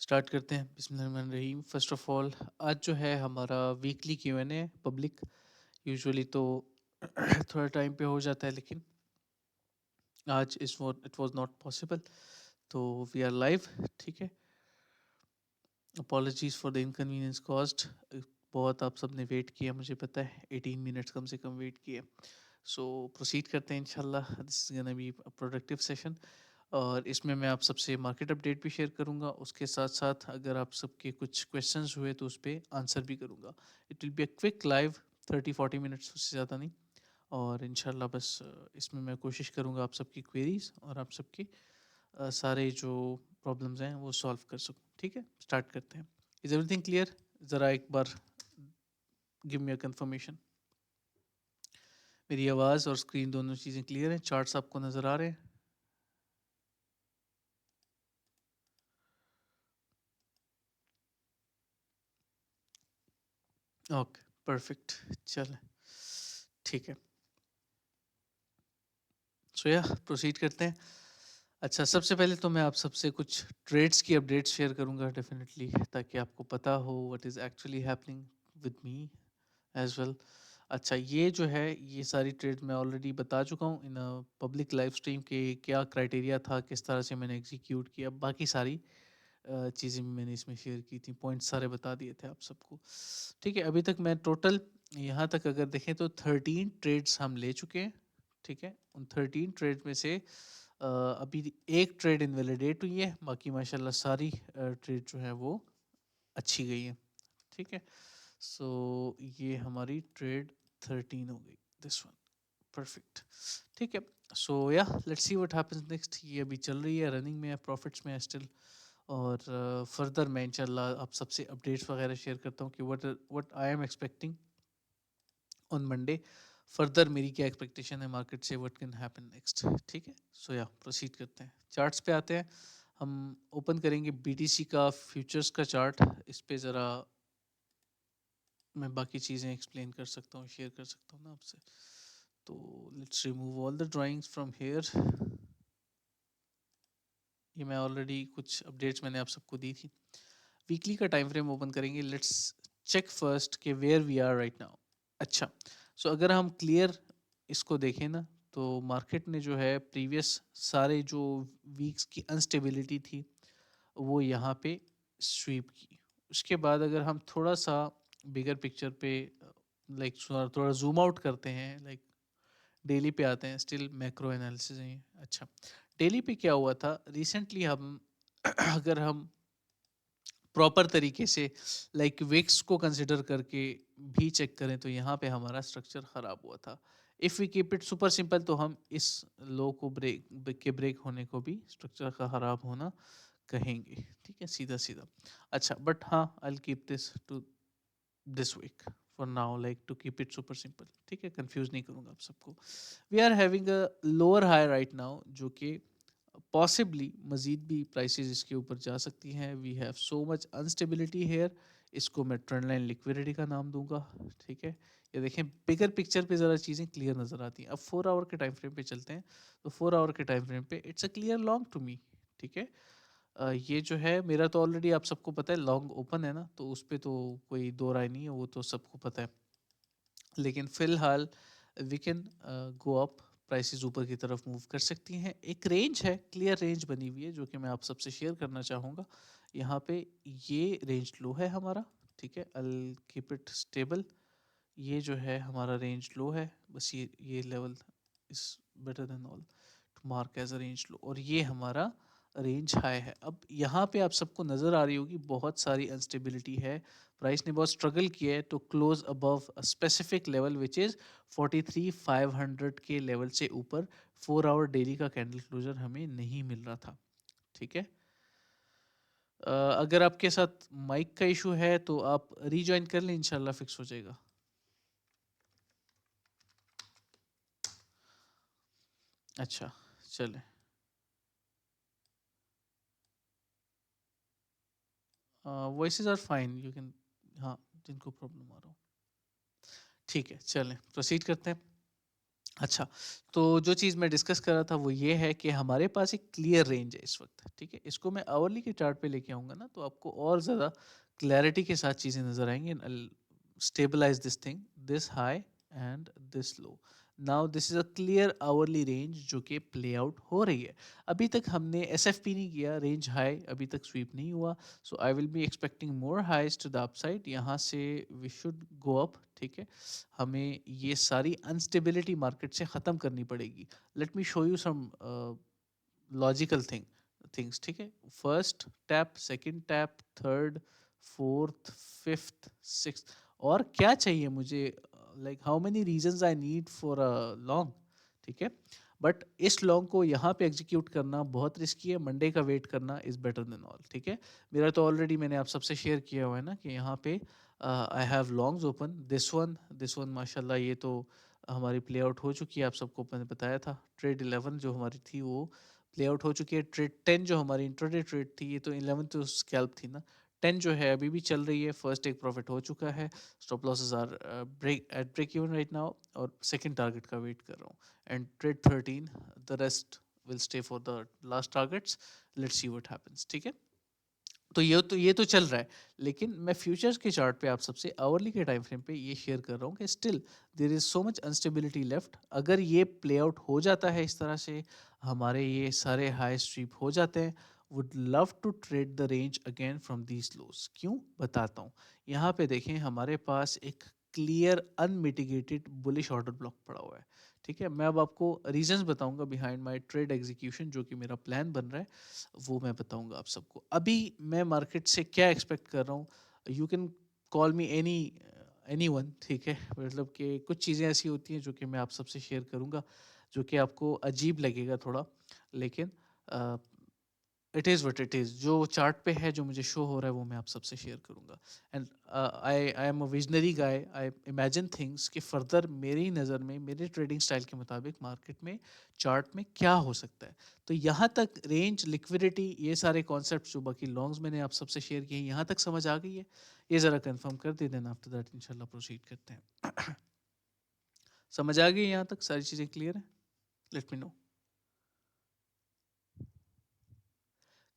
Start करते हैं। बिस्मिल्लाहिर्रहमानिर्रहीम। फर्स्ट ऑफ ऑल, आज जो है हमारा वीकली Q&A पब्लिक। यूजुअली तो थोड़ा टाइम पे हो जाता है, लेकिन आज इट वाज नॉट पॉसिबल, तो वी आर लाइव। ठीक है। अपोलॉजीज़ फॉर द इनकन्वीनियंस कॉस्ट। बहुत आप सब ने वेट किया, मुझे पता है 18 मिनट्स कम से कम वेट किया। सो प्रोसीड करते हैं इंशाल्लाह। This is gonna be a productive session, और इसमें मैं आप सबसे मार्केट अपडेट भी शेयर करूंगा। उसके साथ साथ अगर आप सबके कुछ क्वेश्चंस हुए तो उस पर आंसर भी करूंगा। It will be a quick live, 30-40 minutes, उससे ज़्यादा नहीं। और इंशाल्लाह बस इसमें मैं कोशिश करूंगा आप सबकी क्वेरीज और आप सबके सारे जो प्रॉब्लम्स हैं वो सॉल्व कर सकूं। ठीक है, स्टार्ट करते हैं। Is everything clear? ज़रा एक बार गिव मी अ कंफर्मेशन। मेरी आवाज़ और स्क्रीन दोनों चीज़ें क्लियर हैं? चार्ट्स आपको नज़र आ रहे हैं? Okay, perfect. चलें, ठीक है। सो या प्रोसीड करते हैं। अच्छा, सबसे पहले तो मैं आप सबसे कुछ ट्रेड्स की अपडेट्स शेयर करूंगा डेफिनेटली, ताकि आपको पता हो what is actually happening with me as well. अच्छा, ये जो है ये सारी ट्रेड मैं ऑलरेडी बता चुका हूँ इन पब्लिक लाइव स्ट्रीम के क्या क्राइटेरिया था, किस तरह से मैंने एग्जीक्यूट किया। बाकी सारी चीज़ें भी मैंने इसमें शेयर की थी, पॉइंट्स सारे बता दिए थे आप सबको। ठीक है, अभी तक मैं टोटल यहाँ तक अगर देखें तो 13 ट्रेड्स हम ले चुके हैं। ठीक है, उन 13 ट्रेड में से अभी एक ट्रेड इनवैलिडेट हुई है, बाकी माशाल्लाह सारी ट्रेड जो है वो अच्छी गई है। ठीक है, सो ये हमारी ट्रेड 13 हो गई, दिस वन। परफेक्ट। ठीक है, सो या let's see what happens next. ये अभी चल रही है, रनिंग में है, प्रॉफिट्स में है स्टिल। और फर्दर मैं इंशाल्लाह आप सबसे अपडेट्स वगैरह शेयर करता हूँ कि what I am expecting on Monday. Further मेरी क्या एक्सपेक्टेशन है मार्केट से, व्हाट कैन हैपन नेक्स्ट। ठीक है, सो या प्रोसीड करते हैं। चार्ट्स पे आते हैं। हम ओपन करेंगे बीटीसी का फ्यूचर्स का चार्ट। इस पे ज़रा मैं बाकी चीज़ें एक्सप्लेन कर सकता हूँ, शेयर कर सकता हूँ ना आपसे। तो let's remove all the drawings from here. ये मैं ऑलरेडी कुछ अपडेट्स मैंने आप सबको दी थी। वीकली का टाइम फ्रेम ओपन करेंगे। लेट्स चेक फर्स्ट के where we are right now. अच्छा, सो अगर हम क्लियर इसको देखें ना, तो मार्केट ने जो है प्रीवियस सारे जो वीक्स की अनस्टेबिलिटी थी वो यहाँ पे स्वीप की। उसके बाद अगर हम थोड़ा सा बिगर पिक्चर पे लाइक थोड़ा जूम आउट करते हैं, लाइक डेली पे आते हैं, स्टिल मैक्रो एनालिसिस है ये। अच्छा, डेली पे क्या हुआ था रिसेंटली, हम अगर हम प्रॉपर तरीके से लाइक विक्स को कंसिडर करके भी चेक करें तो यहाँ पे हमारा स्ट्रक्चर ख़राब हुआ था। If we keep it super simple तो हम इस लो को ब्रेक होने को भी स्ट्रक्चर का ख़राब होना कहेंगे। ठीक है, सीधा सीधा। अच्छा, बट हाँ, I will keep this to this week for now, like to keep it super simple. ठीक है, कंफ्यूज नहीं करूँगा आप सबको। We are having a lower high right now, जो कि पॉसिबली मज़ीद भी प्राइसेस इसके ऊपर जा सकती हैं। We have so much unstability here. इसको मैं ट्रेंड लाइन लिक्विडिटी का नाम दूंगा। ठीक है, ये देखें बिगर पिक्चर पे ज़रा चीज़ें क्लियर नज़र आती हैं। अब 4 आवर के टाइम फ्रेम पे चलते हैं, तो 4 आवर के टाइम फ्रेम पे it's a clear long to me. ठीक है, ये जो है मेरा तो ऑलरेडी आप सबको पता है लॉन्ग ओपन है ना, तो उस पर तो कोई दो राय नहीं है, वो तो सबको पता है। लेकिन फ़िलहाल we can go up, prices ऊपर की तरफ मूव कर सकती हैं। एक रेंज है, क्लियर रेंज बनी हुई है, जो कि मैं आप सबसे शेयर करना चाहूँगा। यहाँ पे ये रेंज लो है हमारा। ठीक है, आई कीप इट स्टेबल। ये जो है हमारा रेंज लो है, बस ये level is better than all to mark as a range low, और ये हमारा रेंज हाई है। अब यहाँ पे आप सबको नज़र आ रही होगी बहुत सारी अनस्टेबिलिटी है। प्राइस ने बहुत स्ट्रगल किया है to close above a specific level which is 43,500 के लेवल से ऊपर 4 आवर डेली का कैंडल क्लोजर हमें नहीं मिल रहा था। ठीक है, अगर आपके साथ माइक का इशू है तो आप रीजॉइन कर लें, इंशाल्लाह फिक्स हो जाएगा। अच्छा, चलें। Voices are fine, you can. हाँ, जिनको प्रॉब्लम आ रहा हो। ठीक है, चलें प्रोसीड करते हैं। अच्छा, तो जो चीज़ मैं डिस्कस कर रहा था वो ये है कि हमारे पास एक क्लियर रेंज है इस वक़्त, ठीक है? इसको मैं आवरली के चार्ट पे लेके आऊँगा ना, तो आपको और ज़्यादा क्लैरिटी के साथ चीज़ें नज़र आएँगी and I will stabilise this thing, this high and this low. Now this is a clear hourly range जो कि प्ले आउट हो रही है। अभी तक हमने एसएफपी नहीं किया, रेंज हाई अभी तक स्वीप नहीं हुआ, so I will be expecting more highs to the upside. यहाँ से वी शुड गो अप, ठीक है? हमें ये सारी अनस्टेबिलिटी मार्केट से ख़त्म करनी पड़ेगी। Let me show you some logical things, ठीक है? First tap, second tap, third, fourth, fifth, sixth, और क्या चाहिए मुझे? Like how many reasons I need for a long, ठीक है? बट इस लॉन्ग को यहाँ पे एग्जीक्यूट करना बहुत रिस्की है। मंडे का वेट करना इज़ बेटर देन ऑल, ठीक है? मेरा तो ऑलरेडी मैंने आप सबसे शेयर किया हुआ है ना कि यहाँ पे I have longs open, this one माशाल्लाह ये तो हमारी प्ले आउट हो चुकी है। आप सबको मैंने बताया था, ट्रेड 11 जो हमारी थी वो प्ले आउट हो चुकी है। ट्रेड 10 जो हमारी इंट्राडे ट्रेड थी, ये तो 11 तो स्कैल्प थी ना, 10 जो है अभी भी चल रही है। फर्स्ट एक प्रॉफिट हो चुका है, stop losses are break even right now, और सेकंड टारगेट का वेट कर रहा हूँ। And trade 13, the rest will stay for the last targets. Let's see what happens, ठीक है? तो ये तो चल रहा है, लेकिन मैं फ्यूचर्स के चार्ट पे आप सबसे आवरली के टाइम फ्रेम पे ये शेयर कर रहा हूँ कि still there is so much unstability left. अगर ये प्ले आउट हो जाता है इस तरह से, हमारे ये सारे हाई स्वीप हो जाते हैं, would love to trade the range again from these lows. क्यों, बताता हूँ। यहाँ पे देखें, हमारे पास एक clear unmitigated bullish order block पड़ा हुआ है, ठीक है? मैं अब आपको रीजंस बताऊंगा बिहाइंड माय ट्रेड एग्जीक्यूशन, जो कि मेरा प्लान बन रहा है, वो मैं बताऊंगा आप सबको। अभी मैं मार्केट से क्या एक्सपेक्ट कर रहा हूँ, you can call me any one, ठीक है? मतलब कि कुछ चीज़ें ऐसी होती हैं जो कि मैं आप सबसे शेयर करूंगा, जो कि आपको अजीब लगेगा थोड़ा, लेकिन it is what it is. जो चार्ट पे है, जो मुझे शो हो रहा है, वो मैं आप सबसे शेयर करूंगा। And I am a visionary guy, I imagine things कि फर्दर मेरी नज़र में, मेरे ट्रेडिंग स्टाइल के मुताबिक मार्केट में, चार्ट में क्या हो सकता है। तो यहाँ तक रेंज, लिक्विडिटी, ये सारे कॉन्सेप्ट जो बाकी लॉन्ग्स मैंने आप सबसे शेयर किए हैं, यहाँ तक समझ आ गई है? ये ज़रा कंफर्म कर दे, देन आफ्टर दैट इंशाल्लाह प्रोसीड करते हैं। समझ आ गई यहाँ तक? सारी चीज़ें क्लियर है? Let me know.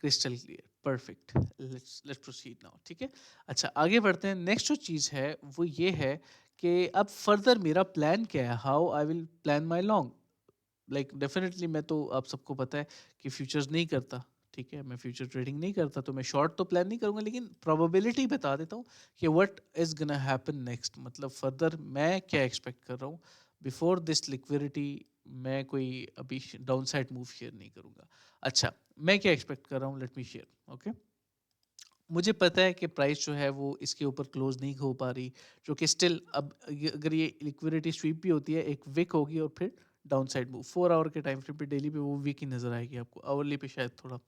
Crystal clear, perfect. Let's proceed now, ठीक है? अच्छा, आगे बढ़ते हैं। नेक्स्ट जो चीज़ है वो ये है कि अब फर्दर मेरा प्लान क्या है, how I will plan my long. Like definitely मैं तो, आप सबको पता है कि फ्यूचर्स नहीं करता, ठीक है? मैं फ्यूचर ट्रेडिंग नहीं करता, तो मैं शॉर्ट तो प्लान नहीं करूंगा, लेकिन प्रोबेबिलिटी बता देता हूँ कि what is gonna happen next. मतलब फर्दर मैं क्या एक्सपेक्ट कर रहा हूँ बिफोर दिस लिक्विडिटी। मैं कोई अभी डाउन साइड मूव शेयर नहीं करूंगा। अच्छा, मैं क्या एक्सपेक्ट कर रहा हूँ, लेट मी शेयर, ओके? मुझे पता है कि प्राइस जो है वो इसके ऊपर क्लोज नहीं हो पा रही, जो कि स्टिल अब अगर ये लिक्विडिटी स्वीप भी होती है, एक विक होगी और फिर डाउन साइड मूव। 4 आवर के टाइम फ्रेम पे, डेली पे वो वीक ही नजर आएगी आपको, आवरली पे शायद थोड़ा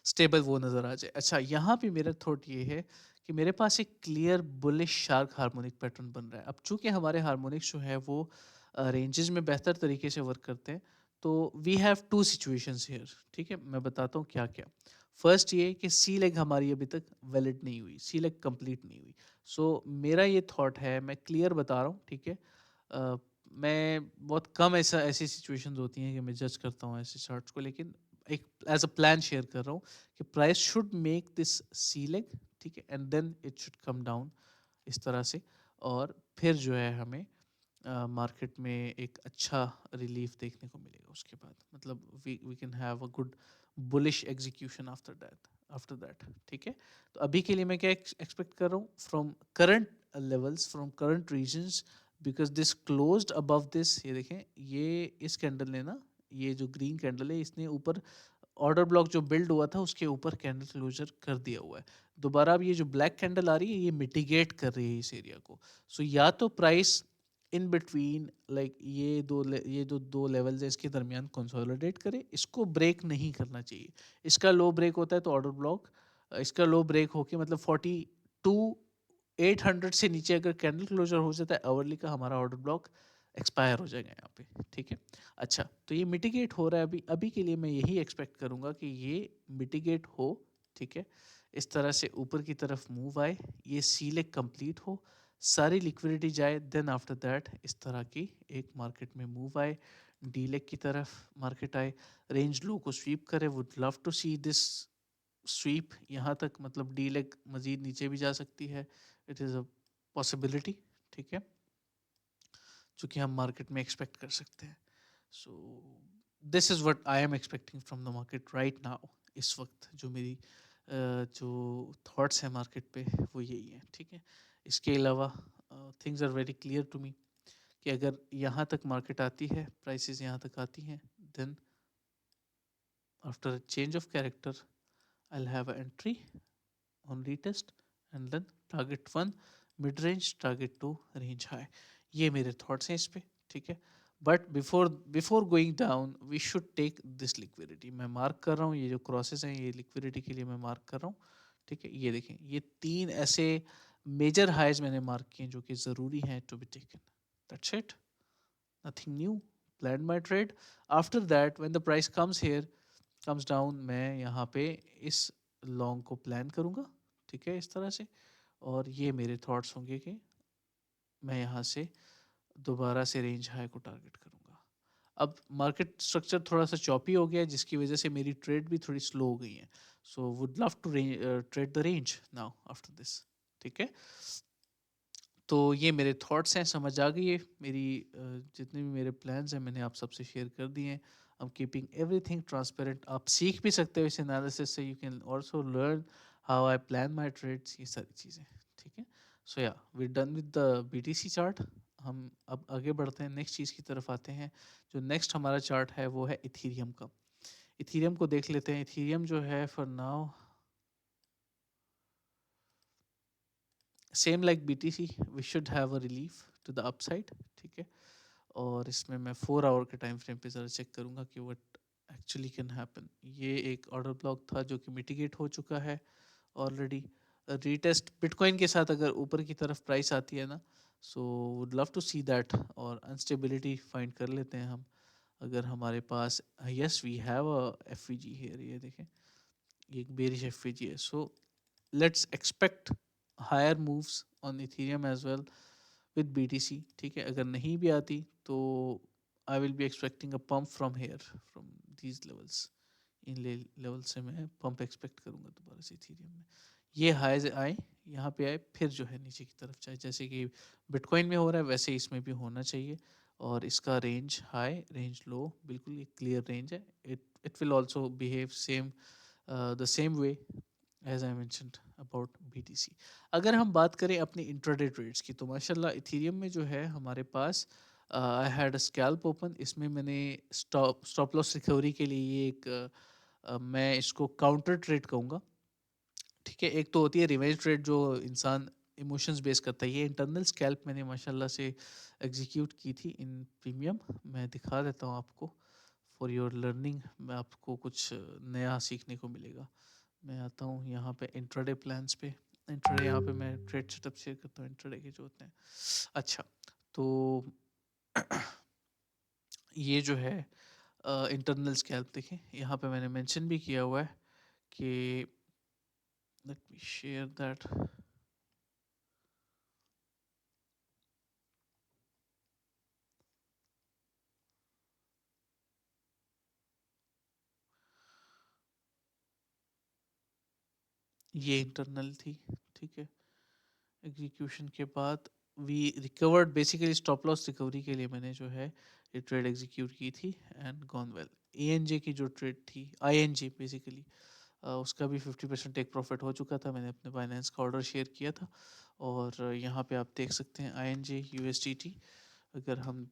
स्टेबल वो नजर आ जाए। अच्छा, यहाँ पे मेरा थॉट ये है कि मेरे पास एक clear bullish shark harmonic pattern बन रहा है। अब चूंकि हमारे हार्मोनिक्स जो है वो रेंजेस में बेहतर तरीके से वर्क करते हैं, तो we have two situations here, ठीक है? मैं बताता हूँ क्या क्या। फर्स्ट ये कि सी लेग हमारी अभी तक वैलिड नहीं हुई, सी लेग कंप्लीट नहीं हुई। सो मेरा ये थॉट है, मैं क्लियर बता रहा हूँ, ठीक है? मैं बहुत कम ऐसी सिचुएशंस होती हैं कि मैं जज करता हूँ ऐसे चार्ट्स को, लेकिन एक एज अ प्लान शेयर कर रहा हूँ कि price should make this C leg, ठीक है? And then it should come down इस तरह से, और फिर जो है हमें मार्केट में एक अच्छा रिलीफ देखने को मिलेगा उसके बाद। मतलब we can have a good bullish execution after that, ठीक है? तो अभी के लिए मैं क्या एक्सपेक्ट कर रहा हूँ from current levels, from current regions, because this closed above this. ये देखें, ये इस कैंडल ने ना, ये जो ग्रीन कैंडल है, इसने ऊपर ऑर्डर ब्लॉक जो बिल्ड हुआ था उसके ऊपर कैंडल क्लोजर कर दिया हुआ है। दोबारा अब ये जो ब्लैक कैंडल आ रही है, ये मिटिगेट कर रही है इस एरिया को। सो या तो प्राइस इन बिटवीन, लाइक ये जो दो लेवल्स है, इसके दरमियान कंसोलिडेट करे, इसको ब्रेक नहीं करना चाहिए। इसका लो ब्रेक होता है तो ऑर्डर ब्लॉक, इसका लो ब्रेक होके मतलब 42,800 से नीचे अगर कैंडल क्लोजर हो जाता है आवरली का, हमारा ऑर्डर ब्लॉक एक्सपायर हो जाएगा यहाँ पे, ठीक है? अच्छा, तो ये मिटिगेट हो रहा है अभी। अभी के लिए मैं यही एक्सपेक्ट करूँगा कि ये मिटिगेट हो, ठीक है? इस तरह से ऊपर की तरफ मूव आए, ये सी लेग कंप्लीट हो, सारी लिक्विडिटी जाए, देन आफ्टर दैट इस तरह की एक मार्केट में मूव आए, डी लेग की तरफ मार्केट आए, रेंज लो को स्वीप करे। Would love to see this sweep यहाँ तक, मतलब डी लेग मजीद नीचे भी जा सकती है, इट इज़ अ पॉसिबिलिटी, ठीक है, जो कि हम मार्केट में एक्सपेक्ट कर सकते हैं। So this is what I am expecting from the market right now. इस वक्त जो मेरी जो थॉट्स हैं मार्केट पे वो यही है, ठीक है। इसके अलावा things are very clear to me कि अगर यहाँ तक मार्केट आती है, प्राइसेस यहाँ तक आती हैं, then after change of character I'll have an entry on retest and then target 1 mid range, target 2 range high. ये मेरे थॉट्स हैं इस पे, ठीक है। But before going down we should take this liquidity. मैं मार्क कर रहा हूँ, ये जो क्रॉसेस हैं ये लिक्विडिटी के लिए मैं मार्क कर रहा हूँ, ठीक है। ये देखें, ये 3 ऐसे मेजर हाइज मैंने मार्क किए जो कि ज़रूरी हैं to be taken. That's it, nothing new, plan my trade. After that when the price comes here, comes down, मैं यहाँ पे इस लॉन्ग को प्लान करूँगा, ठीक है, इस तरह से। और ये मेरे थॉट्स होंगे कि मैं यहाँ से दोबारा से रेंज हाई को टारगेट करूँगा। अब मार्केट स्ट्रक्चर थोड़ा सा चॉपी हो गया है, जिसकी वजह से मेरी ट्रेड भी थोड़ी स्लो हो गई है। So would love to trade the range now after this, ठीक है। तो ये मेरे थॉट्स हैं, समझ आ गई है मेरी जितने भी मेरे प्लान्स हैं मैंने आप सबसे शेयर कर दिए हैं। I am keeping everything transparent. आप सीख भी सकते हो इस एनालिसिस से, you can also learn how I plan my trades, ये सारी चीज़ें, ठीक है। So yeah we done with the BTC chart. हम अब आगे बढ़ते हैं, नेक्स्ट चीज़ की तरफ आते हैं। जो नेक्स्ट हमारा चार्ट है वो है इथीरियम का। इथीरियम को देख लेते हैं। इथीरियम जो है for now same like BTC, we should have a relief to the upside, ठीक है। और इसमें मैं 4 आवर के टाइम फ्रेम पे ज़रा चेक करूँगा कि व्हाट एक्चुअली कैन हैपन। ये एक ऑर्डर ब्लॉक था जो कि मिटिगेट हो चुका है ऑलरेडी। रीटेस्ट बिटकॉइन के साथ अगर ऊपर की तरफ प्राइस आती है ना, so would love to see that, और अनस्टेबिलिटी फाइंड कर लेते हैं हम। अगर हमारे पास, yes we have a FVG here, ये देखें ये एक बेरिश एफवीजी है। So let's expect higher moves on Ethereum as well with BTC, ठीक है। अगर नहीं भी आती तो I will be expecting a pump from here, from these levels. इन लेवल से मैं पंप एक्सपेक्ट करूँगा दोबारा से इथेरियम में। ये हाइज आए, यहाँ पे आए, फिर जो है नीचे की तरफ जाए, जैसे कि बिटकॉइन में हो रहा है वैसे इसमें भी होना चाहिए। और इसका रेंज हाई रेंज लो बिल्कुल एक क्लियर रेंज है। It will also behave same the same way as I mentioned about BTC. अगर हम बात करें अपनी इंट्राडे ट्रेड्स की, तो माशाल्लाह इथेरियम में जो है हमारे पास I had a scalp open. इसमें मैंने स्टॉप लॉस रिकवरी के लिए ये एक मैं इसको काउंटर ट्रेड कहूँगा, ठीक है। एक तो होती है रिवेंज ट्रेड जो इंसान इमोशंस बेस करता है, ये इंटरनल स्कैल्प मैंने माशाल्लाह से एग्जीक्यूट की थी इन प्रीमियम। मैं दिखा देता हूँ आपको फॉर योर लर्निंग, मैं आपको कुछ नया सीखने को मिलेगा। मैं आता हूँ यहाँ पे इंट्राडे प्लान्स पे। इंट्राडे यहाँ पे मैं ट्रेड सेटअप शेयर करता हूँ इंट्राडे के जो होते हैं। अच्छा, तो ये जो है इंटरनल स्कैल्प देखें, यहाँ पे मैंने मेंशन भी किया हुआ है कि लेट मी शेयर दैट। ये इंटरनल थी, ठीक है। एग्जीक्यूशन के बाद we recovered, basically stop loss recovery के लिए मैंने जो है ये ट्रेड एग्जीक्यूट की थी एंड गॉन वेल। एएनजे की जो ट्रेड थी, आईएनजे बेसिकली, उसका भी 50% टेक प्रॉफिट हो चुका था। मैंने अपने बाइनेंस का ऑर्डर शेयर किया था। और यहाँ पे आप देख सकते हैं आईएनजे यूएसडीटी। अगर हम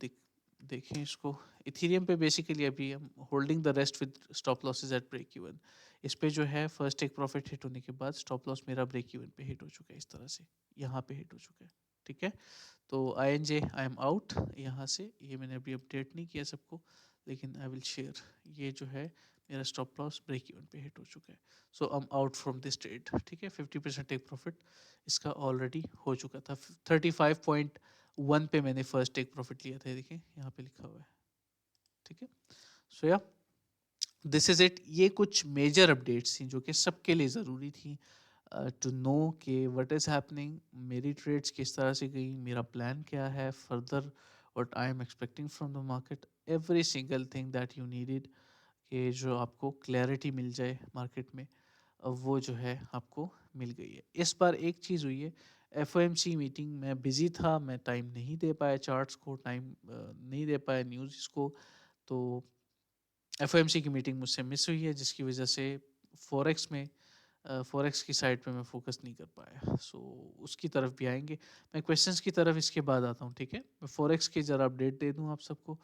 देखें इसको, इथेरियम पे बेसिकली अभी हम holding the rest with stop losses at break even. इस पे जो है फर्स्ट टेक प्रॉफिट हिट होने के बाद स्टॉप लॉस मेरा ब्रेक इवन पे हिट हो चुका है, इस तरह से यहाँ पे हिट हो चुका है, ठीक है। तो I N J I am out यहाँ से। ये मैंने अभी अपडेट नहीं किया सबको, लेकिन आई विल शेयर। ये जो है मेरा स्टॉप लॉस ब्रेक इवन पे हिट हो चुका है। So I am out from this trade, ठीक है। 50% टेक प्रॉफिट इसका ऑलरेडी हो चुका था। 35.1 पे मैंने फर्स्ट टेक प्रॉफिट लिया था, देखिए यहाँ पे लिखा हुआ है, ठीक है। सो या दिस इज इट। ये कुछ मेजर अपडेट्स थी जो कि सबके लिए ज़रूरी थी। टू नो कि व्हाट इज़ हैपनिंग, मेरी ट्रेड्स किस तरह से गई, मेरा प्लान क्या है further, what I am expecting from the market, every single thing that you needed, कि जो आपको क्लैरिटी मिल जाए मार्केट में, वो जो है आपको मिल गई है। इस बार एक चीज़ हुई है, एफओएमसी मीटिंग में बिज़ी था, मैं टाइम नहीं दे पाया चार्ट्स को, टाइम नहीं दे पाया न्यूज़ को, तो एफओएमसी की मीटिंग मुझसे मिस हुई है, जिसकी वजह से फॉरेक्स में फॉरेक्स की साइड पे मैं फोकस नहीं कर पाया। सो उसकी तरफ भी आएंगे, मैं क्वेश्चंस की तरफ इसके बाद आता हूँ, ठीक है। मैं फॉरेक्स की ज़रा अपडेट दे दूँ आप सबको,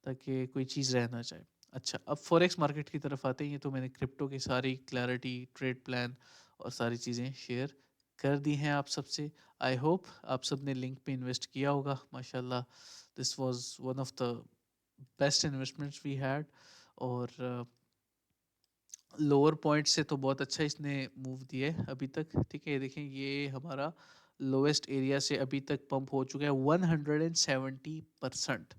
ताकि कोई चीज़ रह ना जाए। अच्छा, अब फॉरेक्स मार्केट की तरफ आते हैं, तो मैंने क्रिप्टो की सारी क्लैरिटी, ट्रेड प्लान और सारी चीज़ें शेयर कर दी हैं आप सबसे। आई होप आप सब ने लिंक पे इन्वेस्ट किया होगा। माशाल्लाह, this was one of the best investments we had. और लोअर पॉइंट से तो बहुत अच्छा इसने मूव दिया है अभी तक, ठीक है। ये देखें, ये हमारा लोवेस्ट एरिया से अभी तक पंप हो चुका है 170%।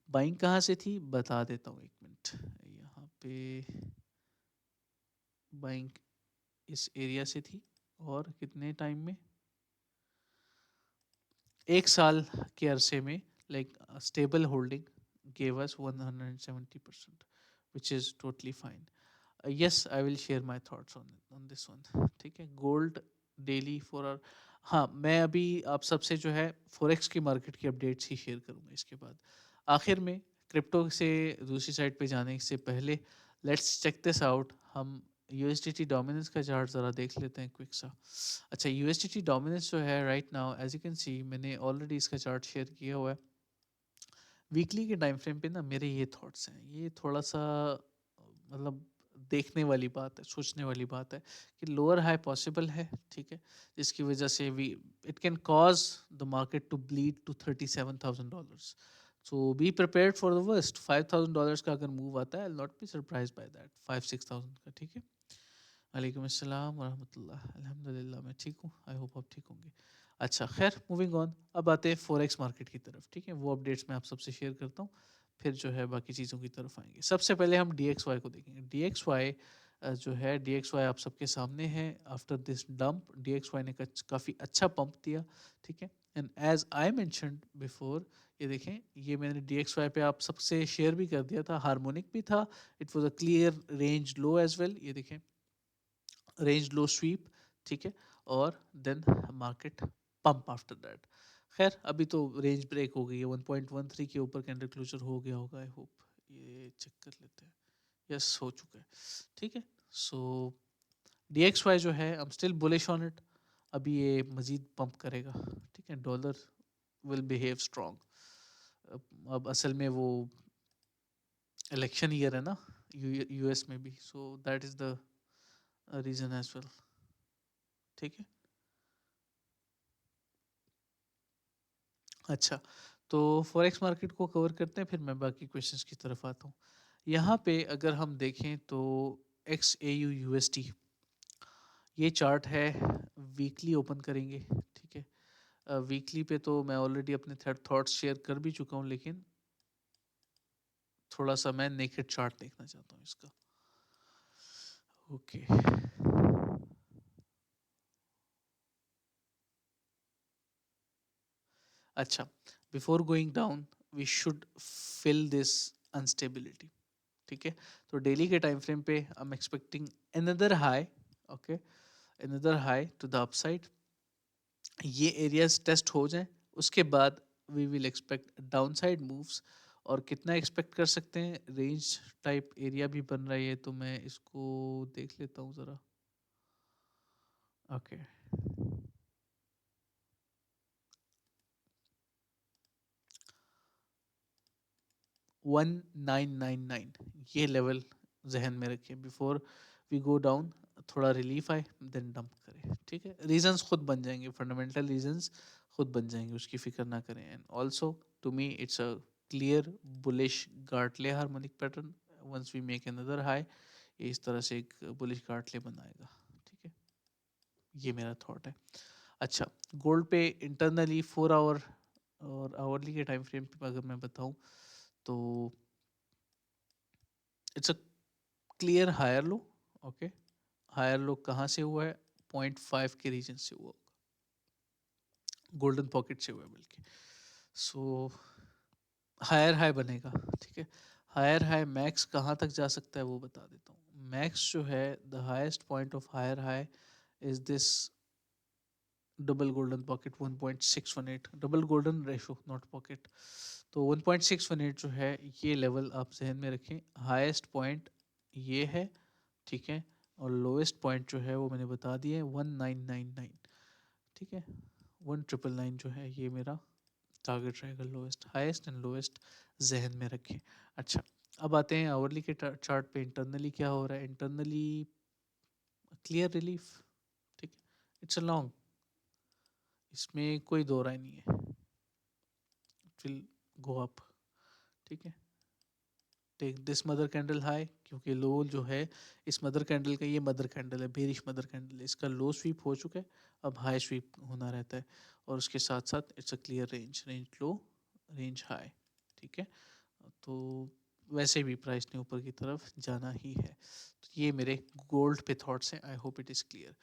बाइंग कहाँ से थी बता देता हूँ, एक मिनट। यहाँ पे बाइंग इस एरिया से थी, और कितने टाइम में, एक साल के अरसे में, like stable holding gave us 170%, which is totally fine. Yes, I will share my thoughts on this one, ठीक है। गोल्ड डेली फॉर आवर, हाँ, मैं अभी आप सबसे जो है फॉरेक्स की मार्केट की अपडेट्स ही शेयर करूँगा इसके बाद। आखिर में क्रिप्टो से दूसरी साइड पे जाने से पहले लेट्स चेक दिस आउट। हम यूएसडीटी डोमिनेंस का चार्ट ज़रा देख लेते हैं क्विक सा। अच्छा, यूएसडीटी डोमिनेंस जो है right now, as you can see, मैंने ऑलरेडी इसका चार्ट शेयर किया हुआ है। वीकली के टाइम फ्रेम पे ना मेरे ये थॉट्स हैं, ये थोड़ा सा मतलब देखने वाली बात है, सोचने वाली बात है कि लोअर हाई पॉसिबल है, ठीक है, जिसकी वजह से we it can cause the market to bleed to $37,000। So be prepared for the worst. $5,000 का अगर मूव आता है, I not be surprise by that, 5-6,000 का, ठीक है। वालेकुम अस्सलाम वरहमतुल्लाह, अल्हम्दुलिल्लाह मैं ठीक हूँ, आई होप आप ठीक होंगे। अच्छा, खैर, मूविंग ऑन, अब आते हैं फॉरेक्स मार्केट की तरफ, ठीक है। वो अपडेट्स मैं आप सबसे शेयर करता हूँ, फिर जो है बाकी चीज़ों की तरफ आएंगे। सबसे पहले हम DXY को देखेंगे। DXY जो है, DXY आप सबके सामने है। आफ्टर दिस डंप, DXY ने काफ़ी अच्छा पंप दिया, ठीक है। And as I mentioned before, ये देखें, ये मैंने DXY पे आप सबसे शेयर भी कर दिया था, हार्मोनिक भी था, it was a clear range low as well. ये देखें, रेंज लो स्वीप, ठीक है, और then market pump after that. खैर, अभी तो रेंज ब्रेक हो गई है, 1.13 के ऊपर कैंडल क्लोजर हो गया होगा, आई होप। ये चेक कर लेते हैं, यस हो चुका है, ठीक है। सो DXY जो है, I am still bullish on it. अभी ये मजीद पंप करेगा, ठीक है। Dollar will behave strong. अब असल में वो इलेक्शन ईयर है ना, यूएस में भी, so that is the reason as well, ठीक है। अच्छा, तो फॉरेक्स मार्केट को कवर करते हैं, फिर मैं बाकी क्वेश्चंस की तरफ आता हूँ। यहाँ पे अगर हम देखें तो XAU USD, ये चार्ट है, वीकली ओपन करेंगे, ठीक है। वीकली पे तो मैं ऑलरेडी अपने थॉट्स शेयर कर भी चुका हूँ, लेकिन थोड़ा सा मैं नेकेड चार्ट देखना चाहता हूँ इसका। ओके, अच्छा, before going down we should fill this unstability, ठीक है। तो डेली के टाइम फ्रेम पे I am expecting another high, okay, another high to the upside. ये एरियाज टेस्ट हो जाएं, उसके बाद we will expect downside moves. और कितना एक्सपेक्ट कर सकते हैं, रेंज टाइप एरिया भी बन रहा है, तो मैं इसको देख लेता हूँ ज़रा। ओके, 1999, ये लेवल जहन में रखें, बिफोर वी गो डाउन। थोड़ा रिलीफ आए देन डंप करें, ठीक है। रीजंस खुद बन जाएंगे, फंडामेंटल रीजंस खुद बन जाएंगे, उसकी फिक्र ना करें। And also to me it's a clear bullish Gartley harmonic pattern. Once we make another high, ये इस तरह से एक बुलिश गार्टले बनाएगा, ठीक है। ये मेरा थॉट है। अच्छा, गोल्ड पे इंटरनली 4 आवर और आवरली के टाइम फ्रेम पे अगर मैं बताऊं, तो it's a clear higher low, okay. Higher low कहाँ से हुआ है, 0.5 के रीजन से हुआ होगा, गोल्डन पॉकेट से हुआ है बल्कि। सो हायर हाई बनेगा, ठीक है। हायर हाई मैक्स कहाँ तक जा सकता है वो बता देता हूँ। मैक्स जो है, the highest point of higher high is this double golden pocket 1.618, double golden ratio not pocket. तो 1.618 जो है, ये लेवल आप जहन में रखें। हाईएस्ट पॉइंट ये है, ठीक है। और लोएस्ट पॉइंट जो है वो मैंने बता दिया है 1999, ठीक है। 1999 जो है ये मेरा टारगेट रहेगा, लोएस्ट, हाईएस्ट एंड लोएस्ट जहन में रखें। अच्छा, अब आते हैं आवरली के चार्ट पे। इंटरनली क्या हो रहा है? इंटरनली क्लियर रिलीफ, ठीक है। इट्स अ लॉन्ग, इसमें कोई दो राय नहीं है। इट विल गो अप, ठीक है। Take this mother candle high, क्योंकि लो जो है इस मदर कैंडल का, ये मदर कैंडल है, बेरिश मदर कैंडल है, इसका लो स्वीप हो चुका है, अब हाई स्वीप होना रहता है। और उसके साथ साथ it's a clear range, range low, range high, ठीक है। तो वैसे भी प्राइस ने ऊपर की तरफ जाना ही है। तो ये मेरे गोल्ड पे थॉट्स हैं, I hope it is clear.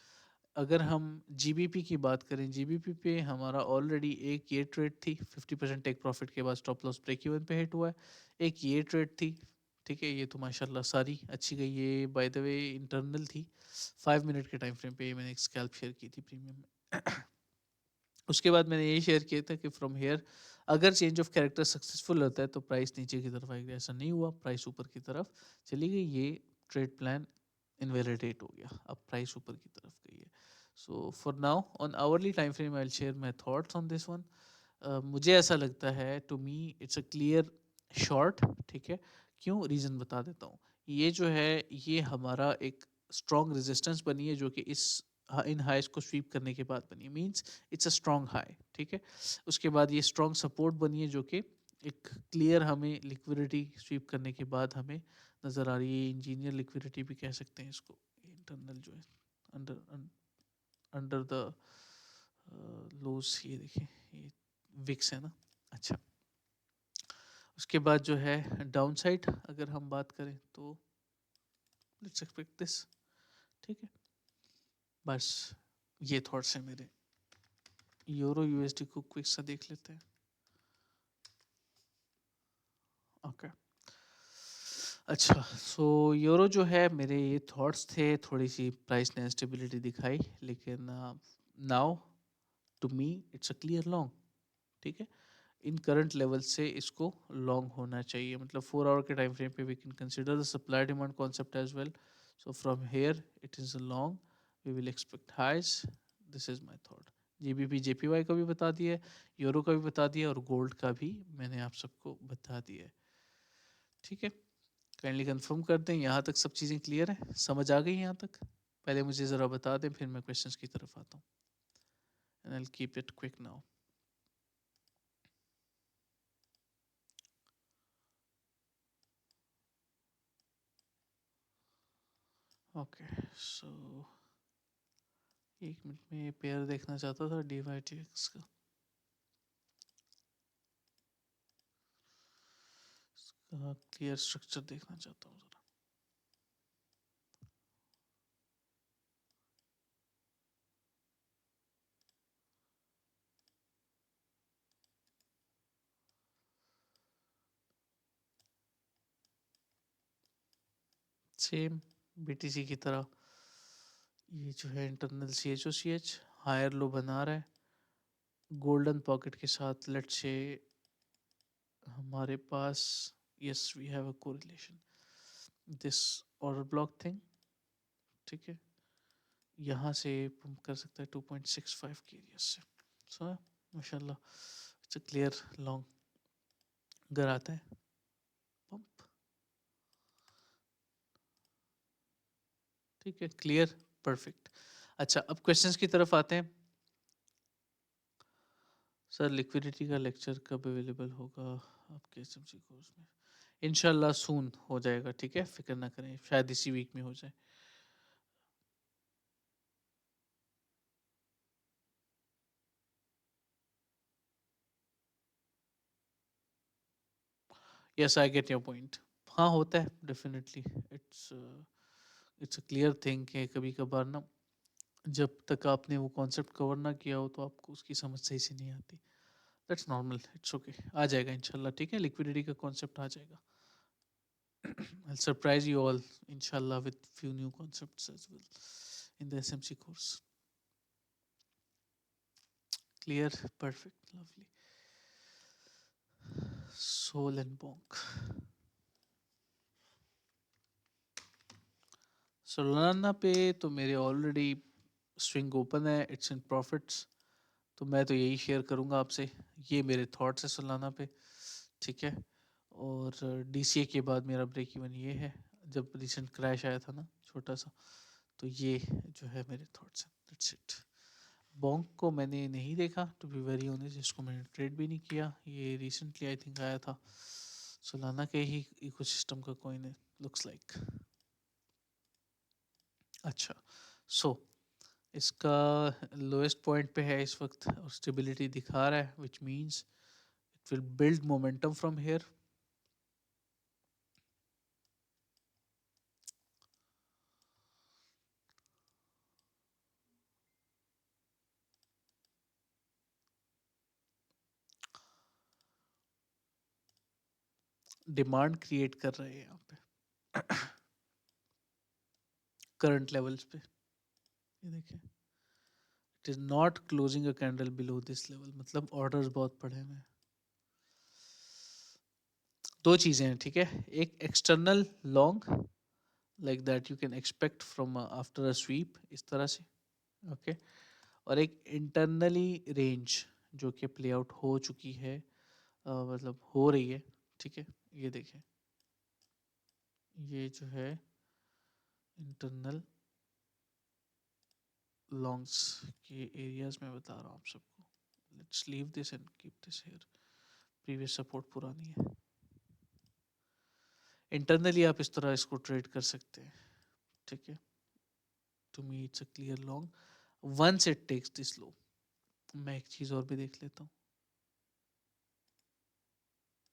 अगर हम जीबीपी की बात करें, जीबीपी पे हमारा ऑलरेडी एक ये ट्रेड थी 50% टेक प्रॉफिट के बाद स्टॉप लॉस ब्रेक इवन पे हिट हुआ है। एक ये ट्रेड थी, ठीक है। ये तो माशाल्लाह सारी अच्छी गई। ये बाय द वे इंटरनल थी, 5 मिनट के टाइम फ्रेम पे मैंने एक स्कैल्प शेयर की थी प्रीमियम में। उसके बाद मैंने ये शेयर किया था कि फ्रॉम हेयर अगर चेंज ऑफ कैरेक्टर सक्सेसफुल होता है तो प्राइस नीचे की तरफ आएगी। ऐसा नहीं हुआ, प्राइस ऊपर की तरफ चली गई। ये ट्रेड प्लान इनवैलिडेट हो गया, अब प्राइस ऊपर की तरफ गई है। So for now on hourly time frame I will share my thoughts on this one. मुझे ऐसा लगता है, to me it's a clear short, ठीक है। क्यों, रीज़न बता देता हूँ। ये जो है, ये हमारा एक स्ट्रॉन्ग रेजिस्टेंस बनी है, जो कि इस इन हाइस को स्वीप करने के बाद बनी है, means it's a strong high, ठीक है। उसके बाद ये स्ट्रॉन्ग सपोर्ट बनी है, जो कि एक क्लियर हमें लिक्विडिटी स्वीप करने के बाद हमें नज़र आ रही है। इंजीनियर लिक्विडिटी भी कह सकते हैं इसको, इंटरनल जो है अंडर अंडर द लोज, ये देखिए, ये विक्स है ना। अच्छा, उसके बाद जो है डाउन साइड अगर हम बात करें तो लेट्स एक्सपेक्ट दिस, ठीक है। बस ये थॉट्स हैं मेरे। यूरो यूएसडी को क्विक सा देख लेते हैं। ओके, अच्छा। सो यूरो जो है, मेरे ये थॉट्स थे, थोड़ी सी प्राइस ने स्टेबिलिटी दिखाई, लेकिन now to me it's a clear long, ठीक है। इन करंट लेवल से इसको लॉन्ग होना चाहिए, मतलब 4 आवर के टाइम फ्रेम पे we can consider the supply demand concept as well. So from here it is a long, we will expect highs. This is my thought. GBP JPY का भी बता दिया है, यूरो का भी बता दिया, और गोल्ड का भी मैंने आप सबको बता दिया है, ठीक है। काइंडली कंफर्म कर दें, यहाँ तक सब चीज़ें क्लियर हैं, समझ आ गई यहाँ तक? पहले मुझे ज़रा बता दें, फिर मैं क्वेश्चंस की तरफ आता हूँ। And I will keep it quick now. Okay, so 1 minute में ये पेयर देखना चाहता था DYTX का। इसका क्लियर स्ट्रक्चर देखना चाहता हूँ ज़रा। सेम BTC की तरह ये जो है इंटरनल CHOCH हायर लो बना रहा है गोल्डन पॉकेट के साथ। लेट्स से हमारे पास, yes we have a correlation, this order block thing, ठीक है। यहाँ से पंप कर सकता है 2.65 के एरिया से। सो माशाल्लाह इट्स अ क्लियर लॉन्ग, अगर आता है पंप, ठीक है, क्लियर, परफेक्ट। अच्छा, अब क्वेश्चंस की तरफ आते हैं। सर लिक्विडिटी का लेक्चर कब अवेलेबल होगा आपके एसएमसी कोर्स में? इंशाल्लाह सून हो जाएगा, ठीक है, फिक्र ना करें, शायद इसी वीक में हो जाए। Yes, I get your point. हाँ, होता है definitely. It's it's a clear thing कि कभी कभार ना जब तक आपने वो कॉन्सेप्ट कवर ना किया हो तो आपको उसकी समझ सही से नहीं आती. दैट्स नॉर्मल, इट्स ओके, आ जाएगा इंशाल्लाह. ठीक है, लिक्विडिटी का कॉन्सेप्ट आ जाएगा. I'll surprise you all, inshallah, with few new concepts as well in the SMC course. Clear, perfect, lovely. Soul and bonk. Solana पे तो मेरे ऑलरेडी स्विंग ओपन है, इट्स इन प्रॉफिट्स. तो मैं तो यही शेयर करूँगा आपसे. ये मेरे थॉट्स है सोलाना पे. ठीक है. और DCA के बाद मेरा ब्रेक इवन ये है, जब रिसेंट क्रैश आया था ना छोटा सा. तो ये जो है मेरे थॉट्स हैं. That's it. बॉन्क को मैंने नहीं देखा टू बी वेरी ऑनेस्ट. इसको मैंने ट्रेड भी नहीं किया. ये रिसेंटली आई थिंक आया था. सोलाना के ही इकोसिस्टम का कॉइन है, लुक्स लाइक. अच्छा. सो इसका लोएस्ट पॉइंट पे है इस वक्त और स्टेबिलिटी दिखा रहा है, which means it will build momentum from here. Demand create कर रहे हैं यहाँ पे करंट लेवल्स पे. ये देखें, it is not closing a candle below this level. मतलब ऑर्डर्स बहुत पड़े हुए हैं. दो चीज़ें हैं. ठीक है, एक external long like that you can expect from after a sweep इस तरह से. ओके. और एक इंटरनली रेंज जो कि प्ले आउट हो चुकी है, मतलब हो रही है. ठीक है, ये देखें, ये जो है इंटरनल लॉन्ग्स के एरियाज में बता रहा हूँ आप सबको. Let's leave this and keep this here. Previous support पुरानी है. इंटरनली आप इस तरह इसको ट्रेड कर सकते हैं. ठीक है, to me it's a clear long once it takes this low. मैं एक चीज़ और भी देख लेता हूँ.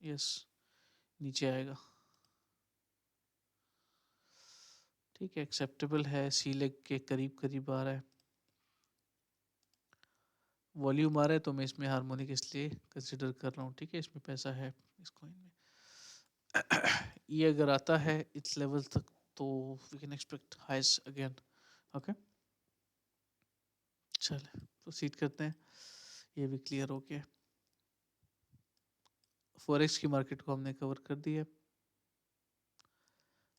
यस, नीचे आएगा. ठीक है, एक्सेप्टेबल है. सी लेग के करीब करीब आ रहा है. वॉल्यूम आ रहा है तो मैं इसमें हार्मोनिक इसलिए कंसिडर कर रहा हूँ. ठीक है, इसमें पैसा है इस कॉइन में. ये अगर आता है इस लेवल तक तो we can expect highs again. Okay, चले प्रोसीड करते हैं. ये भी क्लियर हो गया. फॉरेक्स की मार्केट को हमने कवर कर दिया.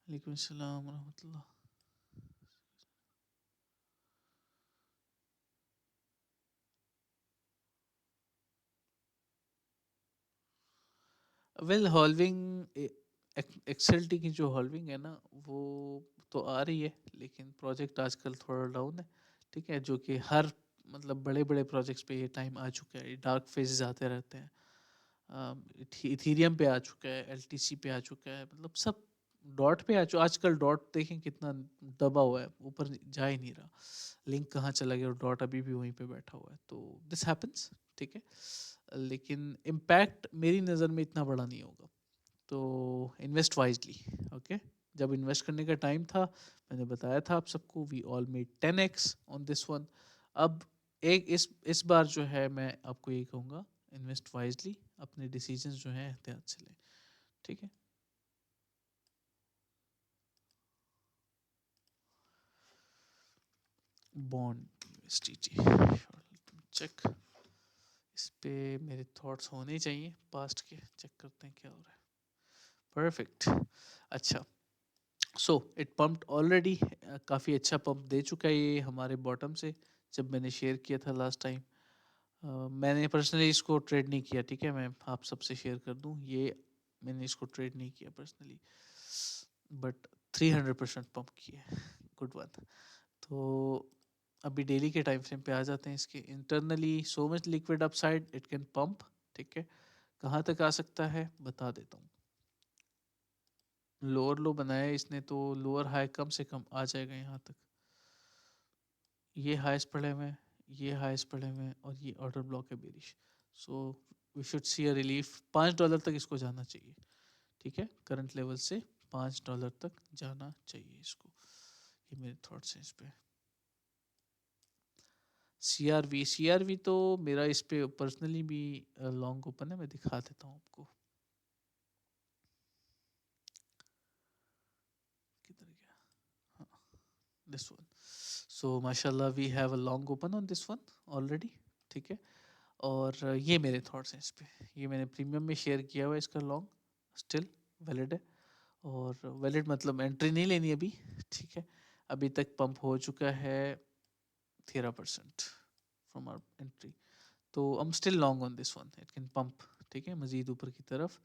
वालेकुम सलाम रहमतुल्लाह. वेल, हॉल्विंग एक्सएलटी की जो हॉल्विंग है ना वो तो आ रही है, लेकिन प्रोजेक्ट आजकल थोड़ा डाउन है. ठीक है, जो कि हर मतलब बड़े बड़े प्रोजेक्ट्स पे ये टाइम आ चुका है. डार्क फेजेस आते रहते हैं. इथीरियम पे आ चुका है, एलटीसी पे आ चुका है, मतलब सब डॉट पे आ चुका. आजकल डॉट देखें कितना दबा हुआ है, ऊपर जा ही नहीं रहा. लिंक कहाँ चला गया और डॉट अभी भी वहीं पे बैठा हुआ है. तो दिस हैपन्स. ठीक है, लेकिन इम्पैक्ट मेरी नज़र में इतना बड़ा नहीं होगा. तो इन्वेस्ट वाइजली. ओके, जब इन्वेस्ट करने का टाइम था मैंने बताया था आप सबको, we all made 10x on this one. अब एक इस बार जो है मैं आपको यही कहूँगा, इन्वेस्ट वाइजली. अपने डिसीजंस जो हैं एहतियात से लें. ठीक है. Bond USDT check. इस पे मेरे थॉट्स होने चाहिए पास्ट के. चेक करते हैं क्या हो रहा है. परफेक्ट. अच्छा. So it pumped already. काफ़ी अच्छा पंप दे चुका है ये हमारे बॉटम से, जब मैंने शेयर किया था लास्ट टाइम. मैंने पर्सनली इसको ट्रेड नहीं किया. ठीक है, मैं आप सबसे शेयर कर दूं, ये मैंने इसको ट्रेड नहीं किया पर्सनली, बट 300% पंप किया. Good one. तो अभी डेली के टाइम फ्रेम पे आ जाते हैं. इसके internally so much liquid upside it can pump. ठीक है, कहाँ तक आ सकता है बता देता हूँ. लोअर लो बनाया है इसने तो लोअर हाई कम से कम आ जाएगा यहाँ तक. ये हाईस पड़े हुए हैं, ये हाईस पड़े हुए हैं और ये ऑर्डर ब्लॉक है bearish. So we should see a relief. $5 तक इसको जाना चाहिए. ठीक है, करंट लेवल से $5 तक जाना चाहिए इसको. ये मेरे थॉट्स हैं इस पे. सी आर वी तो मेरा इस पे पर्सनली भी लॉन्ग ओपन है, मैं दिखा देता हूँ आपको। किधर गया? हाँ, दिस वन। सो माशाल्लाह we have a long open on this one already, ठीक है। और ये मेरे थॉट्स हैं इस पे, ये मैंने प्रीमियम में शेयर किया हुआ है, इसका लॉन्ग स्टिल वैलिड है। और वैलिड मतलब एंट्री नहीं लेनी अभी, ठीक है। अभी तक पंप हो चुका है 13% फ्रॉम आवर एंट्री, तो I am still long on this one, it can pump, ठीक है, मज़ीद ऊपर की तरफ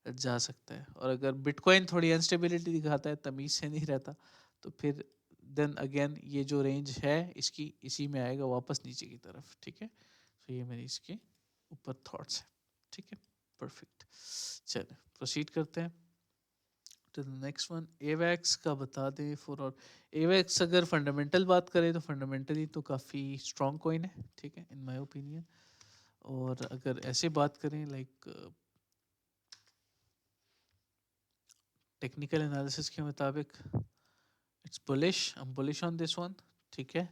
जा सकता है। और अगर बिटकॉइन थोड़ी अनस्टेबिलिटी दिखाता है, तमीज़ से नहीं रहता, तो फिर देन अगेन ये जो रेंज है इसकी इसी में आएगा वापस नीचे की तरफ, ठीक है। तो ये मेरी इसके ऊपर थॉट्स हैं, ठीक है, परफेक्ट। चलिए प्रोसीड करते हैं टू द नेक्स्ट वन। एवैक्स का बता दें फॉर, और एवैक्स अगर फंडामेंटल बात करें तो फंडामेंटली तो काफ़ी स्ट्रॉन्ग कॉइन है, ठीक है, इन माय ओपिनियन। और अगर ऐसे बात करें लाइक टेक्निकल एनालिसिस के मुताबिक it's bullish, I am bullish on this one, ठीक है।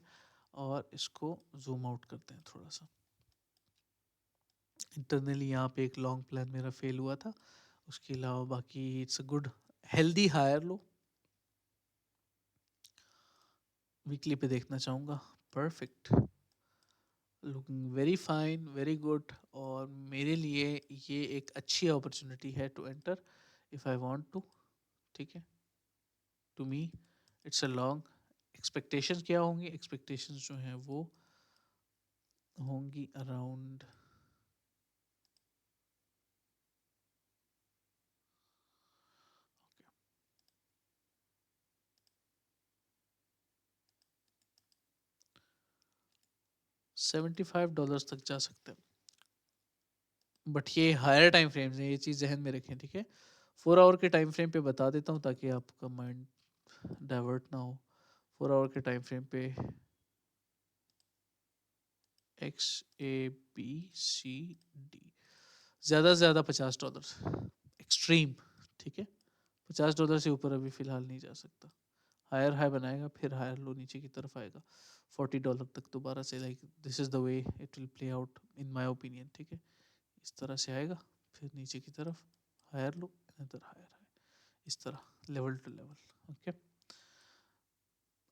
और इसको जूम आउट करते हैं थोड़ा सा। इंटरनली यहाँ पे एक लॉन्ग प्लान मेरा फेल हुआ था, उसके अलावा बाकी it's a good healthy higher low. Weekly पे देखना चाहूँगा, perfect, looking very fine, very good. और मेरे लिए ये एक अच्छी अपॉर्चुनिटी है to enter if I want to, ठीक है। To me it's a long. Expectations क्या होंगी? एक्सपेक्टेशंस जो हैं वो होंगी अराउंड 75 डॉलर्स तक जा सकते हैं, बट ये हायर टाइम फ्रेम्स हैं, ये चीज़ जहन में रखें, ठीक है। 4 आवर के टाइम फ्रेम पे बता देता हूँ ताकि आपका माइंड डाइवर्ट ना हो। 4 आवर के टाइम फ्रेम पे XABCD ज़्यादा से ज़्यादा $50 एक्सट्रीम, ठीक है। $50 से ऊपर अभी फ़िलहाल नहीं जा सकता। हायर हाई बनाएगा, फिर हायर लो नीचे की तरफ आएगा $40 तक दोबारा से। Like this is the way it will play out in my opinion, ठीक है। इस तरह से आएगा, फिर नीचे की तरफ higher low, another higher high, इस तरह लेवल टू लेवल, ओके।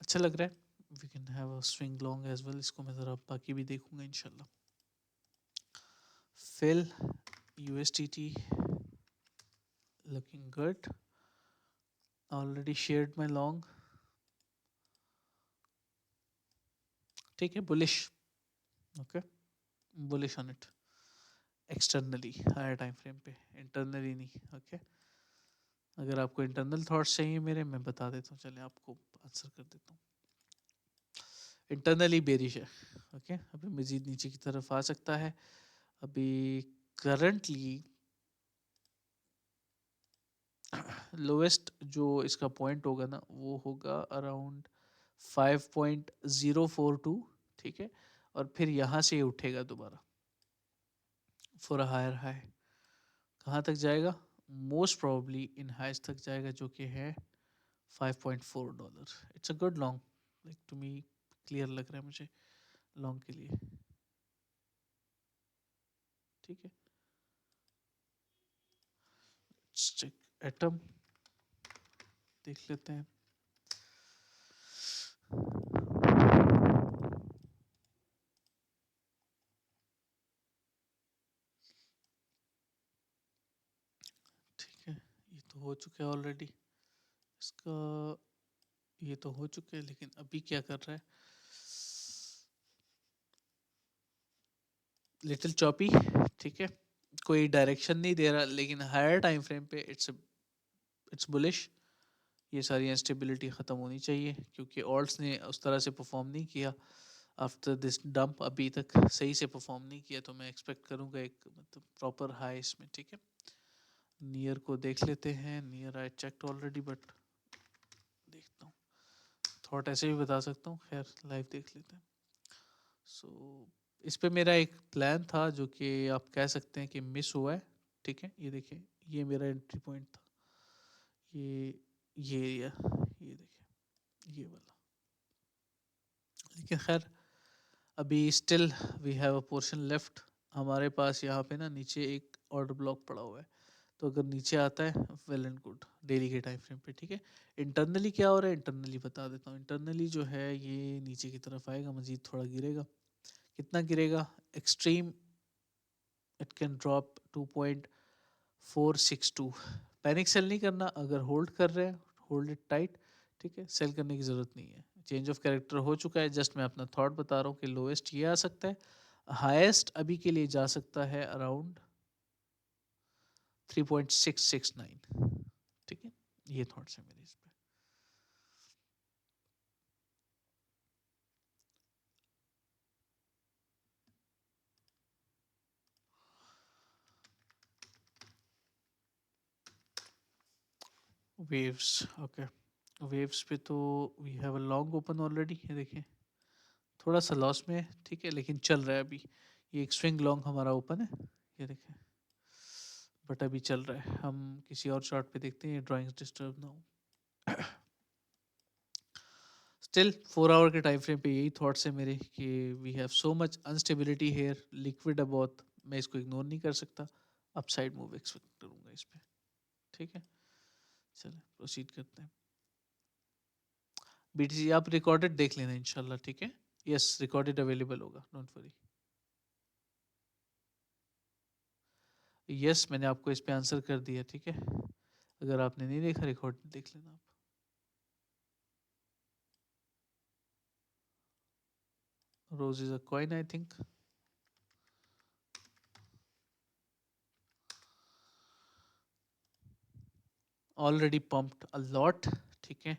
अच्छा लग रहा है, we can have a swing long as well. इसको मैं ज़रा बाकी भी देखूंगा इंशाल्लाह। FIL USDT looking good, already shared my long, ठीक है, bullish, okay, bullish on it externally higher time frame पे, इंटरनली नहीं, ओके। अगर आपको इंटरनल थॉट्स चाहिए मेरे, मैं बता देता हूँ, चले आपको आंसर कर देता हूँ। इंटरनली बेरिश है, ओके, अभी मजीद नीचे की तरफ आ सकता है। अभी करंटली लोवेस्ट जो इसका पॉइंट होगा ना वो होगा अराउंड 5.042, ठीक है। और फिर यहाँ से ये उठेगा दोबारा फॉर अ हायर हाई। कहाँ तक जाएगा? मोस्ट प्रोबेबली इन हाइज तक जाएगा, जो कि है $5.4। It's a good long, like to me clear लग रहा है मुझे लॉन्ग के लिए, ठीक है। चेक एटम देख लेते हैं। ठीक है, ये तो हो चुका है ऑलरेडी, इसका ये तो हो चुके हैं, लेकिन अभी क्या कर रहा है? लिटिल चॉपी, ठीक है, कोई डायरेक्शन नहीं दे रहा, लेकिन हायर टाइम फ्रेम पे इट्स बुलिश। ये सारी इंस्टेबिलिटी ख़त्म होनी चाहिए, क्योंकि ऑल्ट्स ने उस तरह से परफॉर्म नहीं किया आफ्टर दिस डंप, अभी तक सही से परफॉर्म नहीं किया। तो मैं एक्सपेक्ट करूँगा एक मतलब प्रॉपर हाई इसमें, ठीक है। नियर को देख लेते हैं, near I checked already, but देखता हूँ, थॉट ऐसे भी बता सकता हूँ, खैर लाइव देख लेते हैं। सो इस पे मेरा एक प्लान था जो कि आप कह सकते हैं कि मिस हुआ है, ठीक है। ये देखें, ये मेरा एंट्री पॉइंट था, ये एरिया, ये देखें, ये वाला। लेकिन खैर अभी still we have a portion left. हमारे पास यहाँ पे ना नीचे एक ऑर्डर ब्लॉक पड़ा हुआ है, तो अगर नीचे आता है वेल एंड गुड डेली के टाइम फ्रेम पे, ठीक है। इंटरनली क्या हो रहा है, इंटरनली बता देता हूँ। इंटरनली जो है ये नीचे की तरफ आएगा, मजीद थोड़ा गिरेगा। कितना गिरेगा? Extreme it can drop 2.462। Panic sell नहीं करना, अगर होल्ड कर रहे हैं होल्ड इट टाइट, ठीक है। सेल करने की ज़रूरत नहीं है, चेंज ऑफ कैरेक्टर हो चुका है। जस्ट मैं अपना थॉट बता रहा हूँ कि लोएस्ट ये आ सकता है, हाईएस्ट अभी के लिए जा सकता है अराउंड 3.669, ठीक है। ये थॉट्स है मेरे इस पे। Waves, okay. वेव्स पे तो we have a long open already, ये देखिए थोड़ा सा लॉस में है, ठीक है, लेकिन चल रहा है अभी। ये एक स्विंग लॉन्ग हमारा ओपन है, ये देखें, बट अभी चल रहा है। हम किसी और चार्ट पे देखते हैं, ड्राइंग्स डिस्टर्ब ना हो। स्टिल 4 आवर के टाइम फ्रेम पे यही थॉट्स है मेरे कि we have so much unstability here, liquid है बहुत, मैं इसको इग्नोर नहीं कर सकता। अपसाइड मूव एक्सपेक्ट करूंगा इस पे, ठीक है। चलो प्रोसीड करते हैं। बीटीसी आप रिकॉर्डेड देख लेना इंशाल्लाह, ठीक है। यस, रिकॉर्डेड अवेलेबल होगा, डोंट वरी। यस, मैंने आपको इस पे आंसर कर दिया, ठीक है। अगर आपने नहीं देखा रिकॉर्ड देख लेना आप। Rose is a coin I think. Already pumped a lot, ठीक है।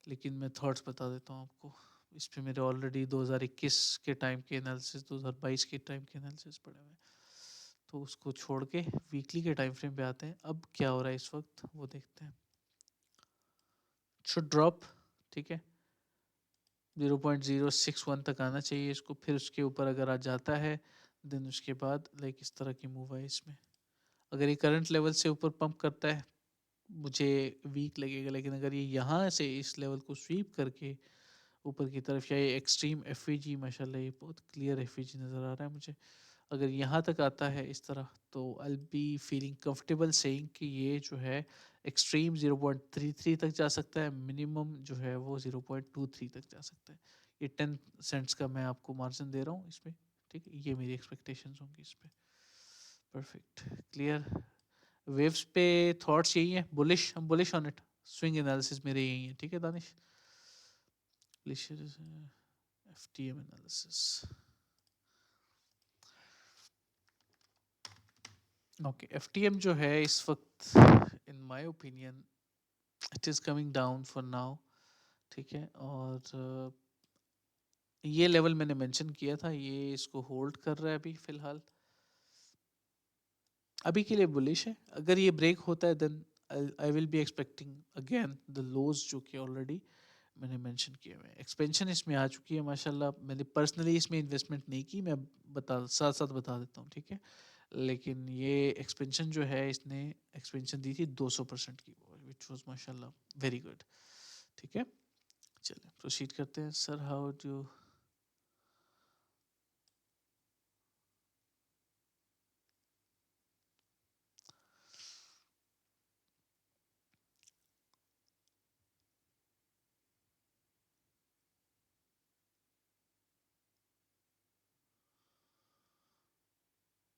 लेकिन मैं थॉट्स बता देता हूँ आपको। इस पे मेरे ऑलरेडी 2021 के टाइम के एनालिसिस, 2022 के टाइम के एनालिसिस पड़े हुए हैं। तो उसको छोड़ के वीकली के टाइम फ्रेम पे आते हैं। अब क्या हो रहा है इस वक्त वो देखते हैं। शुड ड्रॉप, ठीक है, 0.061 तक आना चाहिए इसको। फिर उसके ऊपर अगर आ जाता है देन उसके बाद लाइक इस तरह की मूव है इसमें। अगर ये करंट लेवल से ऊपर पंप करता है मुझे वीक लगेगा, लेकिन अगर ये यहाँ से इस लेवल को स्वीप करके ऊपर की तरफ, या ये एक्सट्रीम एफ माशाल्लाह ये बहुत क्लियर एफ नज़र आ रहा है मुझे, अगर यहाँ तक आता है इस तरह, तो आई बी फीलिंग कंफर्टेबल सेइंग कि ये जो है एक्सट्रीम 0.33 तक जा सकता है, मिनिमम जो है वो 0.23 तक जा सकता है। ये 10 सेंट्स का मैं आपको मार्जिन दे रहा हूँ इसमें, ठीक है। ये मेरी एक्सपेक्टेशंस होंगी इस पे। Perfect, clear. वेव्स पे थॉट्स यही हैं, बुलिश, हम bullish on it. Swing analysis मेरे यही है, ठीक है Danish. FTM analysis, okay. FTM जो है इस वक्त इन my opinion it is coming down for now, ठीक है। और ये लेवल मैंने मेंशन किया था, ये इसको होल्ड कर रहा है अभी फ़िलहाल। अभी के लिए बुलिश है। अगर ये ब्रेक होता है then I will be expecting again the lows जो कि ऑलरेडी मैंने मेंशन किए हुए हैं। एक्सपेंशन इसमें आ चुकी है माशाल्लाह। मैंने पर्सनली इसमें इन्वेस्टमेंट नहीं की, मैं बता साथ साथ बता देता हूँ, ठीक है। लेकिन ये एक्सपेंशन जो है इसने एक्सपेंशन दी थी 200% की, विच वाज माशाल्लाह वेरी गुड, ठीक है। चलिए प्रोसीड करते हैं। Sir how do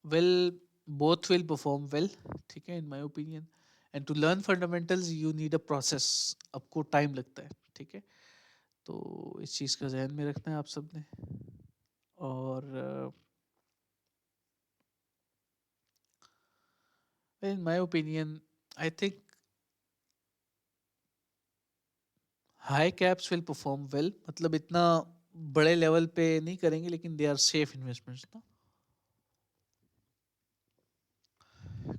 well, both will perform well, ठीक है, in my opinion. And to learn fundamentals you need a process, आपको टाइम लगता है, ठीक है। तो इस चीज़ का जहन में रखना है आप सब ने। और इन my opinion I think high caps will perform well, मतलब इतना बड़े लेवल पे नहीं करेंगे लेकिन दे आर सेफ इन्वेस्टमेंट्स ना।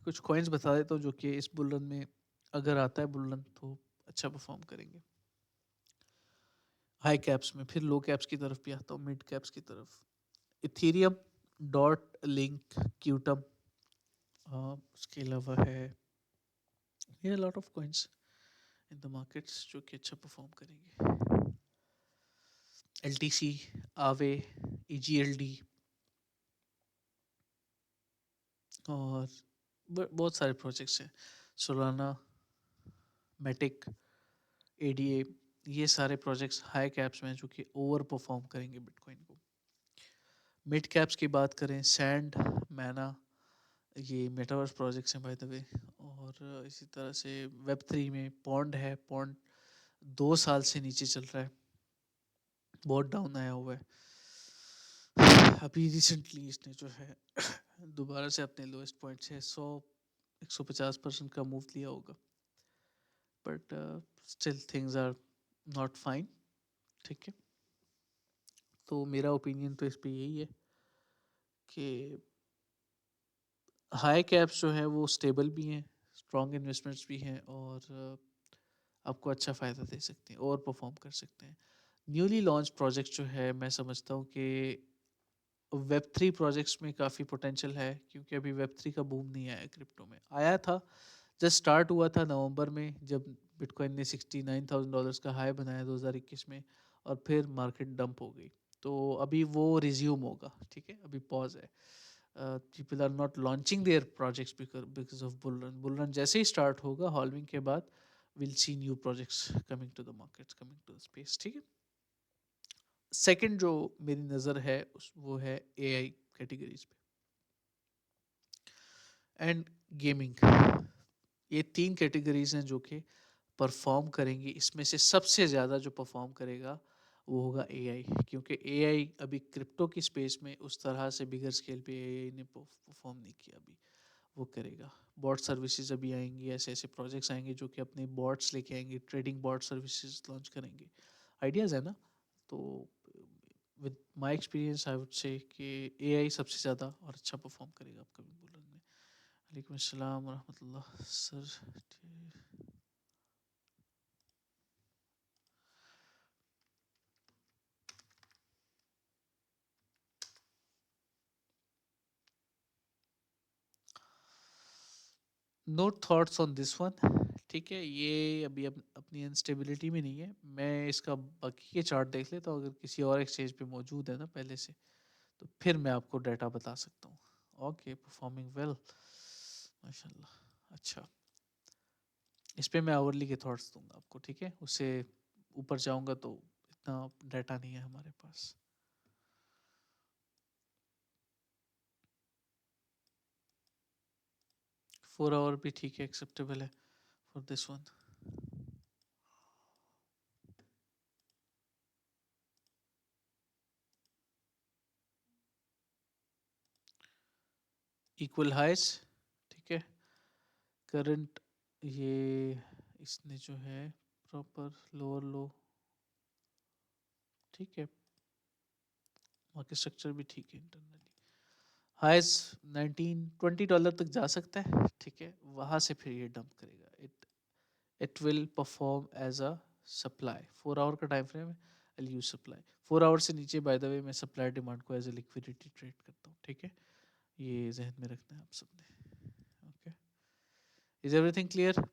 कुछ कॉइन्स बता देता हूँ जो कि इस बुल रन में अगर आता है बुल रन तो अच्छा परफॉर्म करेंगे हाई कैप्स में। फिर लो कैप्स की तरफ भी आता हूँ, मिड कैप्स की तरफ। इथीरियम, डॉट, लिंक, क्यूटम, उसके अलावा है ये lot of coins in the markets जो कि अच्छा परफॉर्म करेंगे। एल टी सी, आवे, EGLD और बहुत सारे प्रोजेक्ट्स हैं, सोलाना, मैटिक, ADA, ये सारे प्रोजेक्ट्स हाई कैप्स में हैं जो कि ओवर परफॉर्म करेंगे बिटकॉइन को। मिड कैप्स की बात करें, सैंड, मैना, ये मेटावर्स प्रोजेक्ट्स हैं बाय द वे। और इसी तरह से वेब 3 में पॉन्ड है, पॉन्ड 2 साल से नीचे चल रहा है, बहुत डाउन आया हुआ है। अभी रिसेंटली इसने जो है दोबारा से अपने लोएस्ट पॉइंट से 150% का मूव लिया होगा, but still things are not fine. ठीक है, तो मेरा ओपिनियन तो इस पे यही है कि हाई कैप्स जो है वो स्टेबल भी हैं, स्ट्रॉन्ग इन्वेस्टमेंट्स भी हैं और आपको अच्छा फ़ायदा दे सकते हैं और परफॉर्म कर सकते हैं। न्यूली लॉन्च प्रोजेक्ट जो है मैं समझता हूँ कि वेब 3 प्रोजेक्ट्स में काफ़ी पोटेंशियल है, क्योंकि अभी वेब 3 का बूम नहीं आया, क्रिप्टो में आया था, जस्ट स्टार्ट हुआ था नवंबर में जब बिटकॉइन ने $69,000 का हाई बनाया 2021 में, और फिर मार्केट डंप हो गई। तो अभी वो रिज्यूम होगा, ठीक है, अभी पॉज है। People are not launching their projects because of bull run. Bull run जैसे ही स्टार्ट होगा हॉल्विंग के बाद, will see new projects coming to the markets, coming to the space. ठीक है, सेकंड जो मेरी नज़र है वो है AI कैटेगरीज पे एंड गेमिंग। ये 3 कैटेगरीज हैं जो कि परफॉर्म करेंगी। इसमें से सबसे ज़्यादा जो परफॉर्म करेगा वो होगा AI, क्योंकि AI अभी क्रिप्टो की स्पेस में उस तरह से बिगर स्केल पे AI ने परफॉर्म नहीं किया, अभी वो करेगा। बॉट सर्विसेज अभी आएंगी, ऐसे ऐसे प्रोजेक्ट्स आएंगे जो कि अपने बॉट्स लेके आएंगे, ट्रेडिंग बॉट सर्विसेज लॉन्च करेंगे। आइडियाज़ है ना? तो with my experience I would say कि AI सबसे ज़्यादा और अच्छा परफॉर्म करेगा अपकमिंग बुल में। वालेकुम अस्सलाम वरहमतुल्लाह sir. No thoughts on this one. ठीक है, ये अभी अपनी अनस्टेबिलिटी में नहीं है। मैं इसका बाकी के चार्ट देख लेता हूँ, अगर किसी और एक्सचेंज पे मौजूद है ना पहले से, तो फिर मैं आपको डाटा बता सकता हूँ। ओके, परफॉर्मिंग वेल, माशाल्लाह। अच्छा, इस पे मैं आवरली के थॉट्स दूंगा आपको, ठीक है। उससे ऊपर जाऊंगा तो इतना डाटा नहीं है हमारे पास। फोर आवर भी ठीक है, एक्सेप्टेबल है फॉर दिस वन। इक्वल हाइस, ठीक है। करंट, ये इसने जो है प्रॉपर लोअर लो, ठीक है। मार्केट स्ट्रक्चर भी ठीक है इंटरनली। हाइस $19-20 तक जा सकता है, ठीक है। वहाँ से फिर ये डंप करेगा। It will perform as a supply. 4 hour का टाइम फ्रेम है, आई यूज सप्लाई। 4 आवर से नीचे बाय द वे मैं सप्लाई डिमांड को एज ए लिक्विडिटी ट्रेड करता हूँ, ठीक है। ये जहन में रखना है आप सबने। Okay, is everything clear?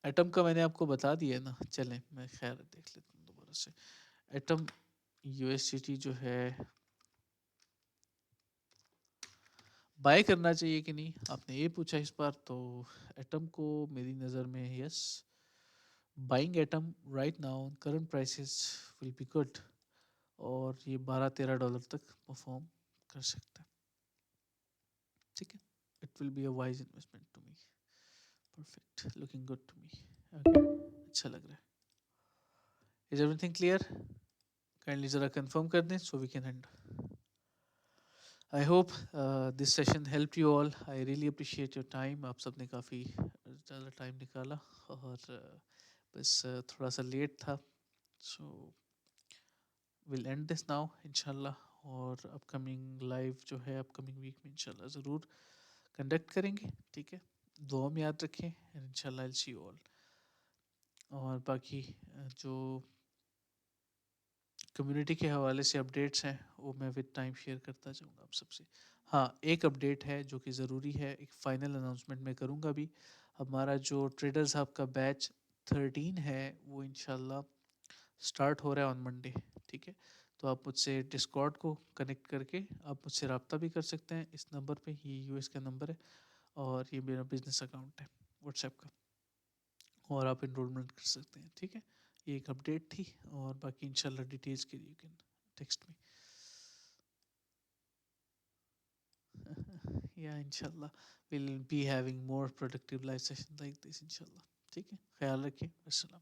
Atom का मैंने आपको बता दिया ना, चलें मैं खैर देख लेता हूँ दोबारा से। एटम USDT जो है बाय करना चाहिए कि नहीं, आपने ये पूछा इस बार, तो एटम को मेरी नज़र में yes, buying atom right now current prices will be good, और ये $12-13 तक परफॉर्म कर सकता है, ठीक है। It will be a wise investment to me. Perfect, looking good to me. Okay, अच्छा लग रहा है। Is everything clear? काइंडली ज़रा कंफर्म कर दें so we can end. I hope this session help you all. I really appreciate your time. आप सबने काफ़ी ज़्यादा टाइम निकाला, और बस थोड़ा सा लेट था, so will and this now इंशाल्लाह। और अपकमिंग लाइव जो है अपकमिंग वीक में इंशाल्लाह ज़रूर कंडक्ट करेंगे, ठीक है। दुआ में याद रखें, इंशाल्लाह I will see you all. और बाकी जो कम्युनिटी के हवाले से अपडेट्स हैं वो मैं विद टाइम शेयर करता जाऊंगा आप सबसे। हाँ, एक अपडेट है जो कि ज़रूरी है, एक फ़ाइनल अनाउंसमेंट मैं करूंगा अभी। हमारा जो ट्रेडर साहब का बैच 13 है वो इंशाल्लाह स्टार्ट हो रहा है ऑन मंडे, ठीक है। तो आप मुझसे डिस्कॉर्ड को कनेक्ट करके आप मुझसे रब्ता भी कर सकते हैं इस नंबर पे, ये यूएस का नंबर है और ये मेरा बिजनेस अकाउंट है व्हाट्सएप का, और आप इनरोलमेंट कर सकते हैं। ठीक है, ये एक अपडेट थी, और बाकी इंशाल्लाह डिटेल्स के लिए यू कैन टेक्स्ट मी। या इंशाल्लाह will be having more productive live session like this इंशाल्लाह। ठीक है, ख्याल रखिए, अस्सलाम।